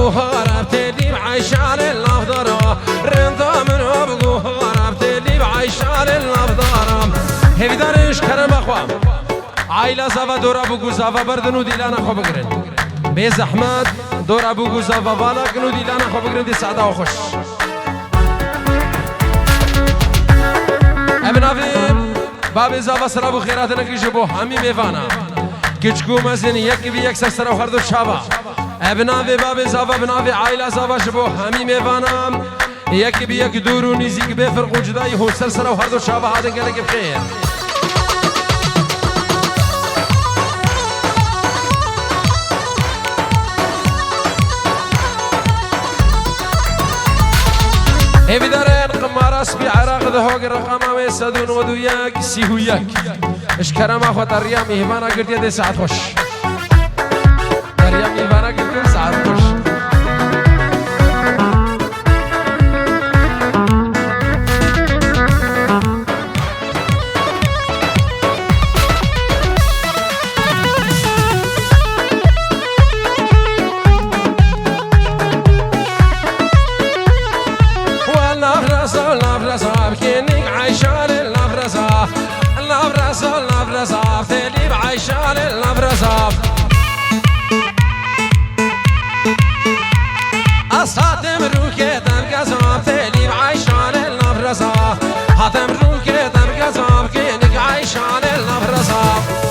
بقوها ربتلي بعيشان الأفضل رندا من بقوها ربتلي بعيشان الأفضل هفي دارش كرم أخوام عائلة زفا دور أبو قوزافا بردنو ديلانا خو بقرن بيز أحمد دور أبو قوزافا بالا كنو ديلانا خو بقرن دي سعدا وخش ابن عفيم باب زفا سر أبو خيراتنا كيجبو همي ميفانا كيشكو مزين يكي بي يكسر سر وخردو شابا ابن عفي باب زفا ابن عفي عائلة زفا شبو همي ميفانا يكي بي يك دورو نيزيك بفرقو جداي هو سر وخردو شابا هذا قالك بخير هفي دارين قماراس بعراق دهوق الرقم ويسدون ودوياك سيهوياك اشكرا ما خو تريام هبانا قلت يدي ساعة خوش تريام هبانا قلت يدي ساعة خوش الأفرزاف تلي بعيشان الأفرزاف أصحاتم روكي تم قزاف تلي بعيشان الأفرزاف هاتم روكي تم قزاف كينك عيشان الأفرزاف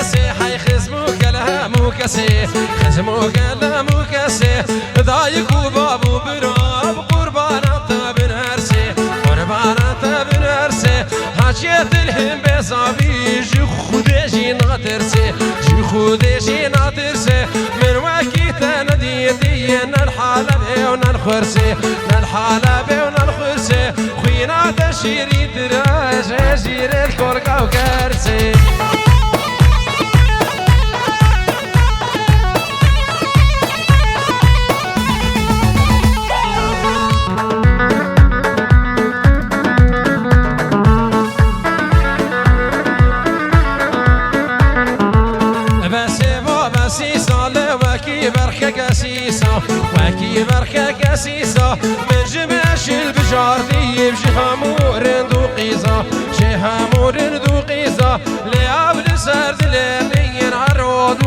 بس حي خزموك لها موكسي خزموك لها موكسي ضايق وبابو براب قربانات بن هرسي قربانات بن هرسي هاشيت الهم بصابي جي خودي نغترسي جي خودي نغترسي من وكيتا نديتي نالحالة ونالخرسي نالحالة ونالخرسي خوينا تشيري تراج جير الكوركا وكرسي وكي برخك أسيسة من جماش البجاردي بجي هامور ندوقيزة جي هامور ندوقيزة لعبد سرد لين عرود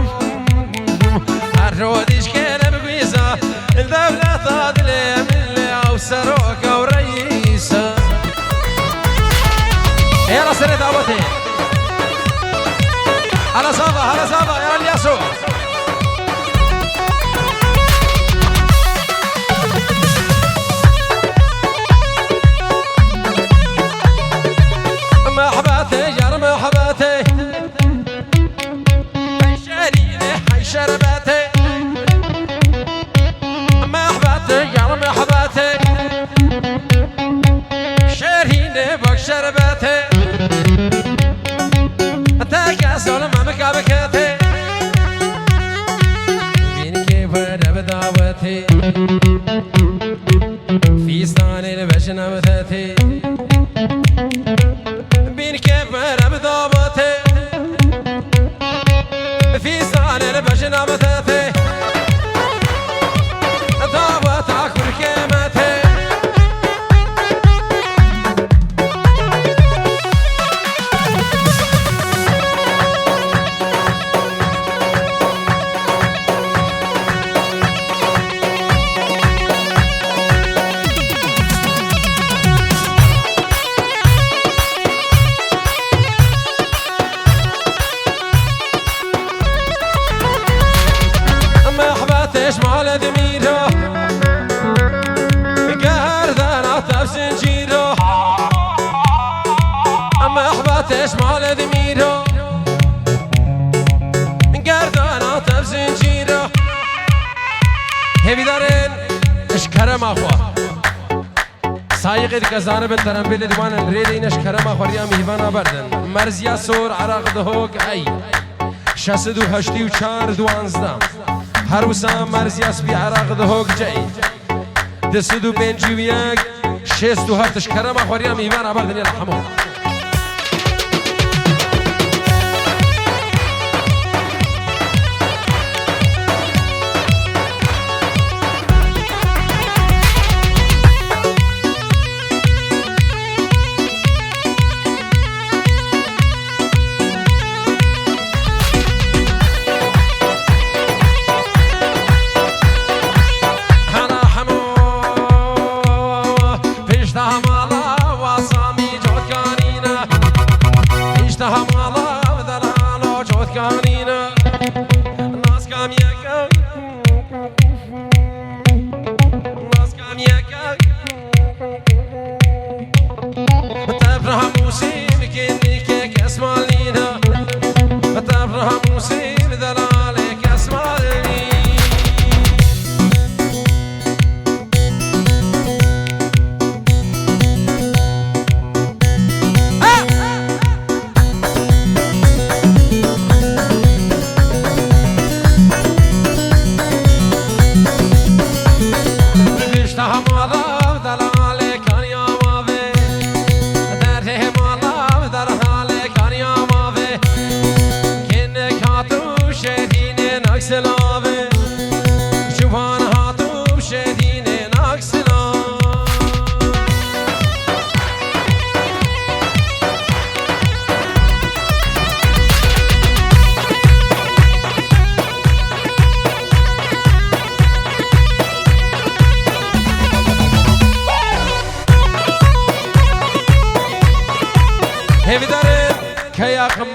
إيش كان بقويزة الدولة تادلي من لعو سروكة ورئيسة يلا سنة دعوتي على صافا يا الياسو شرباتي محباتي يا محباتي شريني بك شرباتي تاكاسول ما مكابكاتي بين كيف بدعوتي في ستاني البشنا مثاتي بين كيف بدعوتي في ستاني البشنا مثاتي دعوتك والكيماتي مال دميره قهر ذا تفسنجيره اما احباتش مال دميره قهر ذا تفسنجيره هبي دارين اشكرم اخوه سايق الكزانه بالترمبيل دوان الريدين اشكرم اخوه ريا ميهوانا بردن مرزيا سور عراق دهوك اي 684 دوانزدم هروسا مرزياس بي عراق دهوك جاي 251 شست و هفتش کرم آخوریا میوان آبردنی الحمو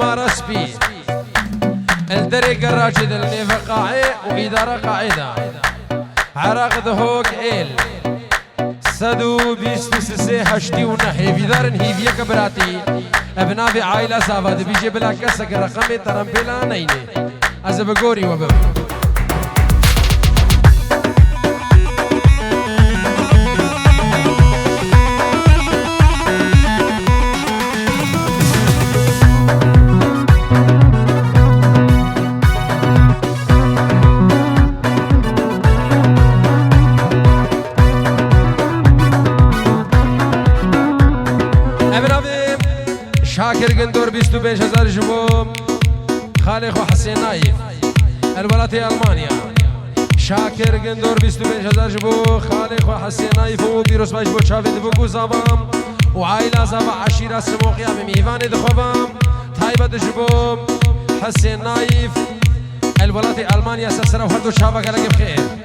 مرسبي الدري قراجد النيف قاعي وإدارة قاعدة عراق ذهوك إيل سدو بيستو سسي هشتي ونحي في دارن هيفيا كبراتي ابنابي عائلة زافاد بيجي بلا كسك رقمي ترمبيلا نيني أزبقوري وبب شاكر قندور بيستو بيش هزار جبوم خالق وحسين نايف الولاية ألمانيا شاكر قندور بيستو بيش هزار جبو خالق وحسين نايف وبيروس باش بو شافي دبوكو زابام وعائلة زابا عشيرة سموقيا بميفاني دخوبام تايبة دجبوم حسين نايف الولاية ألمانيا سسرة وهردو شافا كالك بخير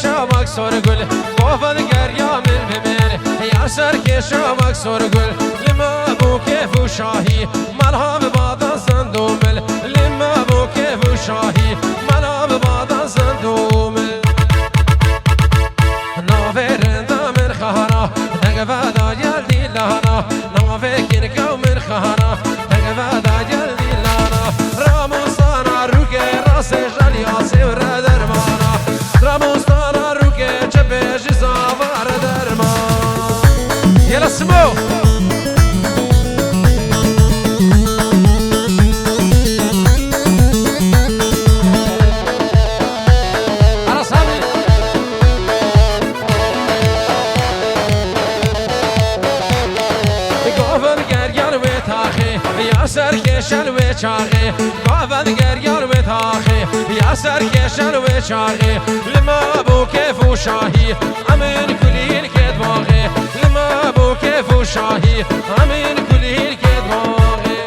شامك صور قل قوفا ذكر من بمن يا سرك شامك صور قل لما ابو كيف وشاهي مرها ببعض الصندومل لما ابو كيف وشاهي مرها ببعض الصندومل نافر من خهرة تقفى جلدي لهنا نافر كو من خهرة تقفى جلدي لهنا راموستانا روكي راسي جالي عصي وردر مانا راموستانا روكي جبيش زافار درما يلا سمو يا سركشن وچاغي قافد گریار و تاخي يا سركشن وچاغي لما بو كيف وشاهي امين كليل كدواغي لما بو كيف وشاهي امين كليل كدواغي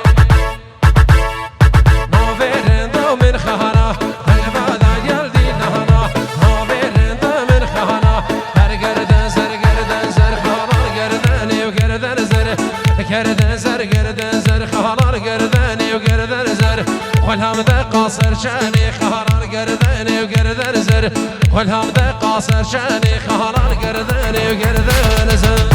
نافرندا من خهرا هلبادا يلدي نهنا نافرندا من خهرا هر گردن زر خالار گردن و گردن زر گردن زر خالار گردني وگردن زر والهم ذا قاصر شاني خهران گردن و گردن زر خلهم ده قاصر شانی خالان گردن و گردن زر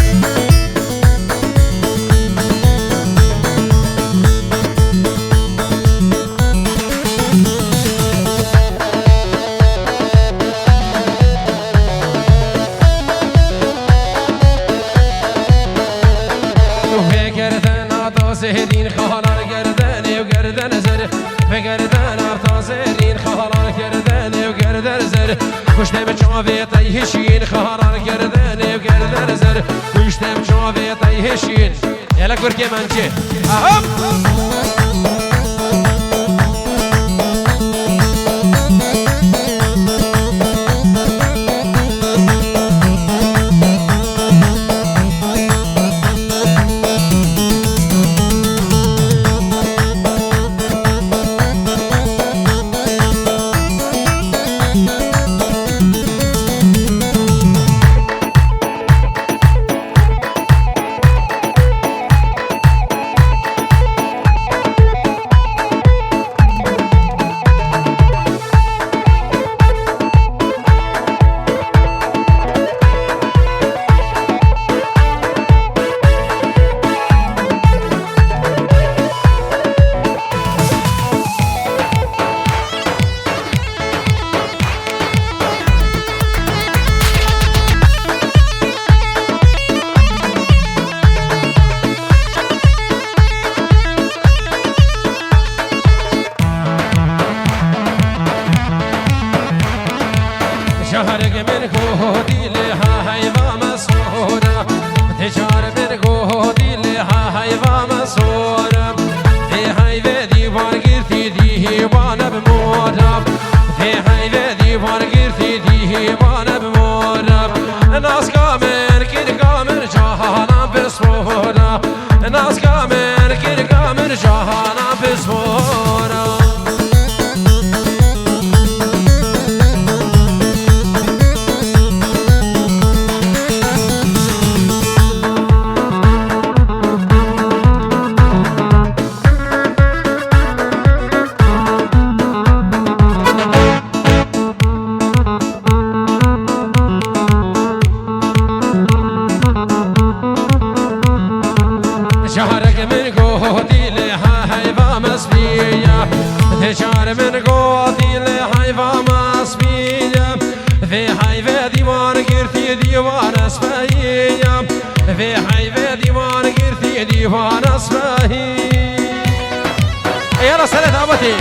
زهرین خالان گردن و گردن زر و گردن ارتا زهرین خالان گردن و گردن زر کشتم جاوی تیهشین خالان گردن و گردن زر کشتم جاوی تیهشین یلا کرکی منچه اهم شهرك من قودي لها هيفا مسورة تجار من قودي لها هيفا مسورة في هيفا ديوان قرتي دي هيوانا بمورة في هيفا ديوان قرتي دي هيوانا بمورة ناس كامل كل كامل جهانا بصورة ناس كامل كل كامل جهانا بصورة شهرك من قودي لها هيفا مسبية تجار من قودي لها هيفا مسبية في هيفا ديوان قرتي ديوان اسفهية في هيفا ديوان قرتي ديوان اسفهية يلا سلام ابتي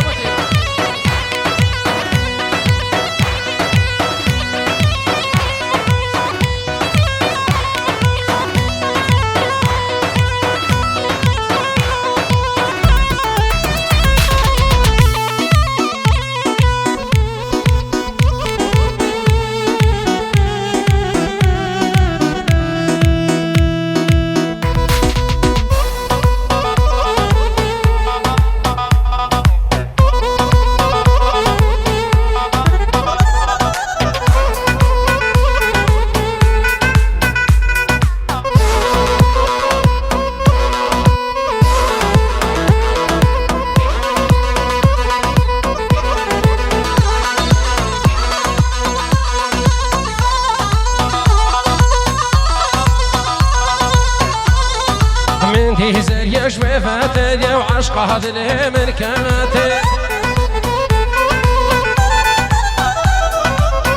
من زريش وفاتي وعشق هذا من كاتي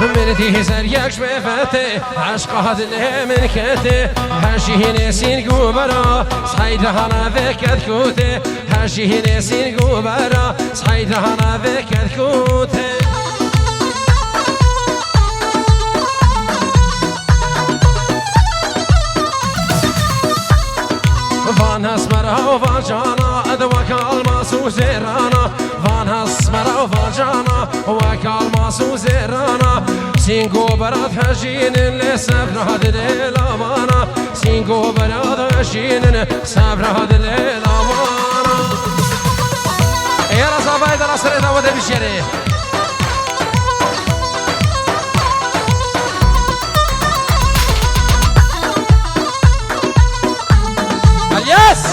من زريش وفاتي عشق هذا من كاتي هاشي نسين قبرا صحيت هنا ذكت كوتي هاشي نسين قبرا صحيت هنا ذكت كوتي فان اسمرا وفان جانا ادواك الماس وزيرانا فان اسمرا وفان جانا وكالماس وزيرانا سينكو براد هجين اللي سافر هاد الليلامانا سينكو براد هجين سافر هاد الليلامانا يا رزا فايدة راسرينا وده بشيري الياس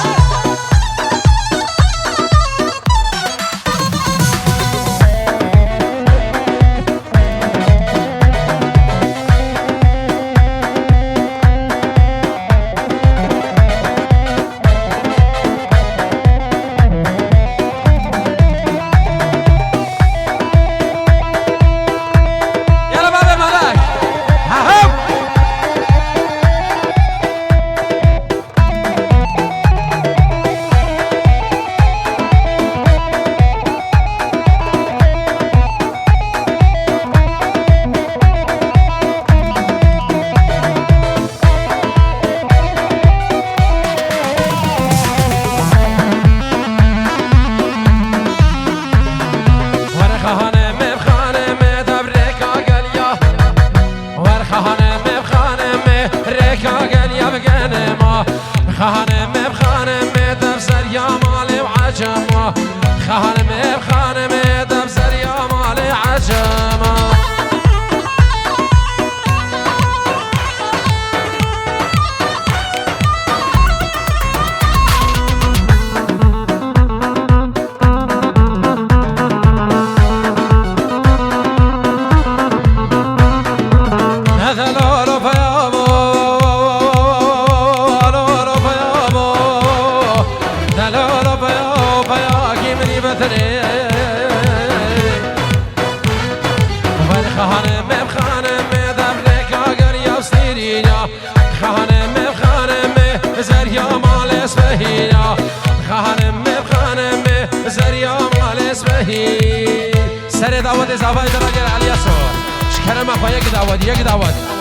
خانمي بخانمي دبزر يا مالي عجمة سر دعوت زاوای درجه علی اسور شکر ما خواهی یک دعوت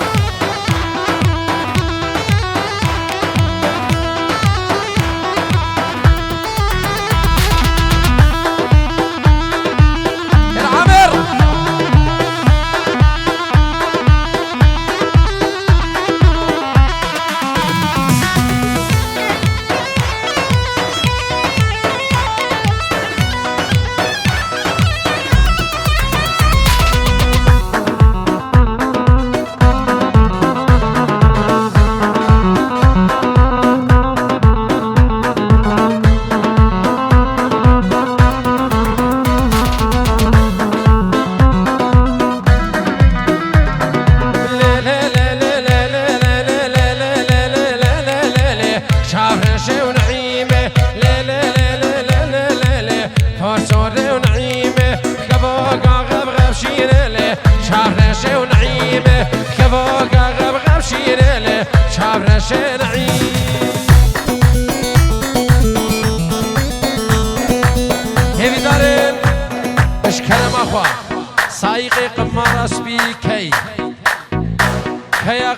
سايقي قمار اسبي كي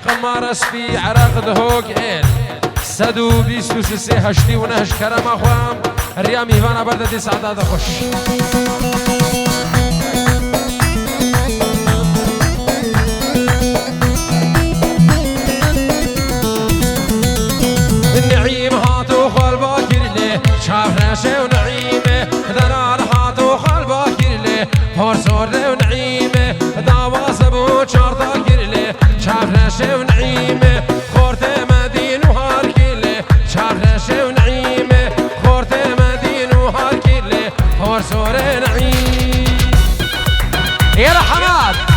قمار اسبي عراق دهوق إل سدو بيستو سسي هشتي ونهش كرم أخوام الريام إيوانا برد دي سعداد خوش النعيم هاتو خال باكر لي شاف راشي ونعيمه دنال هاتو خال باكر لي هورسور ونعيمه داواز ابو شارطا كرلي شاف راشي ونعيمه خورت مدين وهالكلي شاف راشي ونعيمه خورت مدين وهالكلي هورسور نعيم يا حماد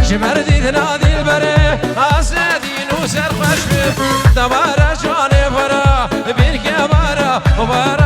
جمردي تنادي البري أسدين وسر خشم دبارة جاني برا بيرك برا